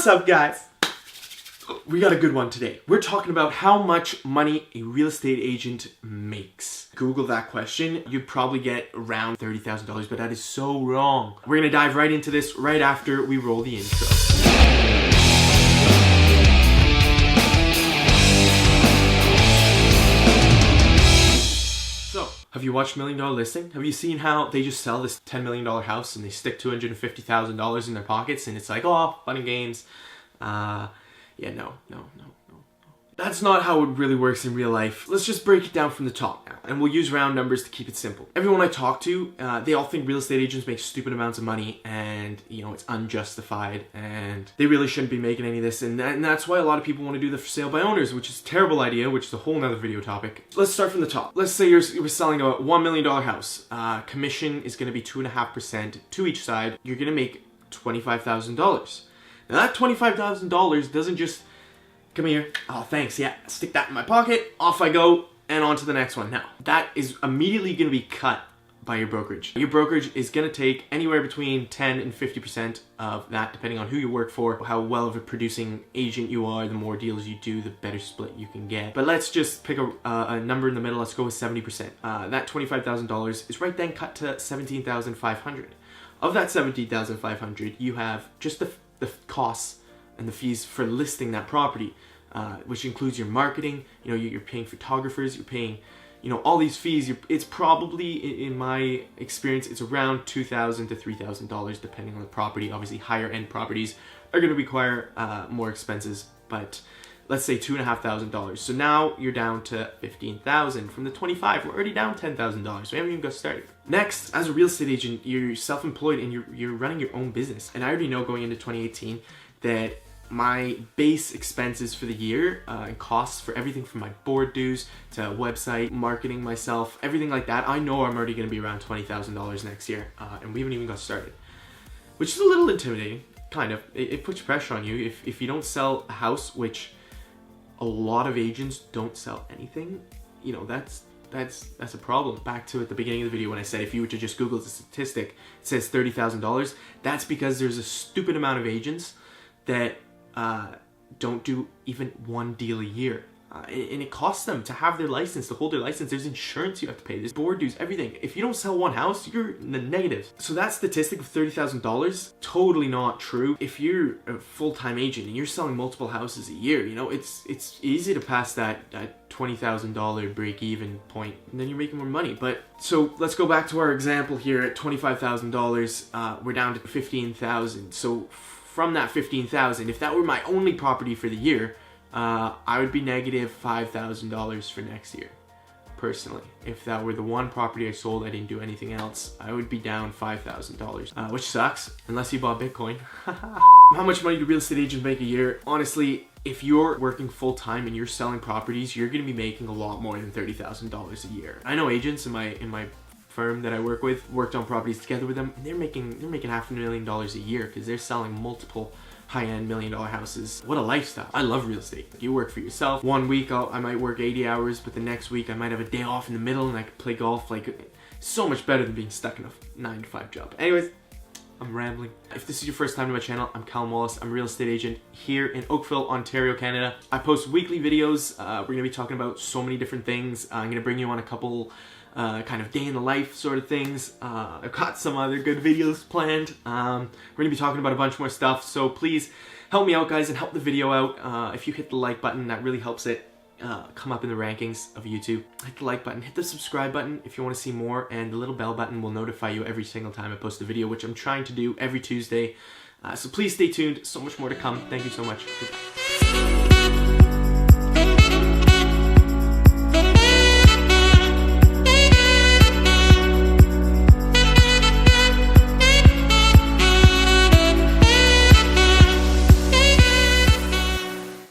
What's up, guys? We got a good one today. We're talking about how much money a real estate agent makes. Google that question. You'd probably get around $30,000, but that is so wrong. We're gonna dive right into this right after we roll the intro. So, have you watched $1 Million Listing? Have you seen how they just sell this $10 million house and they stick $250,000 in their pockets and it's like, oh, fun and games. Yeah, no. That's not how it really works in real life. Let's just break it down from the top now, and we'll use round numbers to keep it simple. Everyone I talk to, they all think real estate agents make stupid amounts of money, and it's unjustified, and they really shouldn't be making any of this, and that's why a lot of people want to do the for sale by owners, which is a terrible idea, which is a whole nother video topic. Let's start from the top. Let's say you're selling a $1 million house. Commission is going to be 2.5% to each side. You're going to make $25,000. Now that $25,000 doesn't just come here, oh thanks, yeah, stick that in my pocket, off I go, and on to the next one. Now, that is immediately going to be cut by your brokerage. Your brokerage is going to take anywhere between 10 and 50% of that, depending on who you work for, how well of a producing agent you are. The more deals you do, the better split you can get. But let's just pick a number in the middle. Let's go with 70%. That $25,000 is right then cut to $17,500. Of that $17,500, you have just the costs and the fees for listing that property, which includes your marketing. You're paying photographers, you're paying, all these fees. It's probably, in my experience, it's around $2,000 to $3,000 depending on the property. Obviously, higher end properties are going to require more expenses, but let's say $2,500. So now you're down to $15,000 from the $25,000. We're already down $10,000. So we haven't even got started. Next, as a real estate agent, you're self-employed and you're running your own business. And I already know going into 2018 that my base expenses for the year and costs for everything from my board dues to website, marketing myself, everything like that, I know I'm already going to be around $20,000 next year. And we haven't even got started, which is a little intimidating, kind of. It puts pressure on you. If you don't sell a house, which a lot of agents don't sell anything, that's a problem. Back to at the beginning of the video when I said if you were to just Google the statistic, it says $30,000. That's because there's a stupid amount of agents that don't do even one deal a year. And it costs them to have their license, to hold their license. There's insurance you have to pay, there's board dues, everything. If you don't sell one house, you're in the negative. So that statistic of $30,000, totally not true. If you're a full-time agent and you're selling multiple houses a year, it's easy to pass that $20,000 break-even point, and then you're making more money. But so let's go back to our example here at $25,000. We're down to $15,000. So from that $15,000, if that were my only property for the year, I would be negative $5,000 for next year, personally. If that were the one property I sold, I didn't do anything else, I would be down $5,000, which sucks, unless you bought Bitcoin. How much money do real estate agents make a year? Honestly, if you're working full-time and you're selling properties, you're going to be making a lot more than $30,000 a year. I know agents in my firm that I work with, worked on properties together with them, and they're making $500,000 a year because they're selling multiple high-end $1 million houses. What a lifestyle. I love real estate. You work for yourself. One week I might work 80 hours, but the next week I might have a day off in the middle and I could play golf. Like, so much better than being stuck in a 9-to-5 job. Anyways, I'm rambling. If this is your first time to my channel, I'm Callum Wallace. I'm a real estate agent here in Oakville, Ontario, Canada. I post weekly videos. We're going to be talking about so many different things. I'm going to bring you on a couple kind of day in the life sort of things. I've got some other good videos planned. We're going to be talking about a bunch more stuff, so please help me out, guys, and help the video out. If you hit the like button, that really helps it come up in the rankings of YouTube. Hit the like button, hit the subscribe button if you want to see more, and the little bell button will notify you every single time I post a video, which I'm trying to do every Tuesday. So please stay tuned, so much more to come. Thank you so much. Goodbye.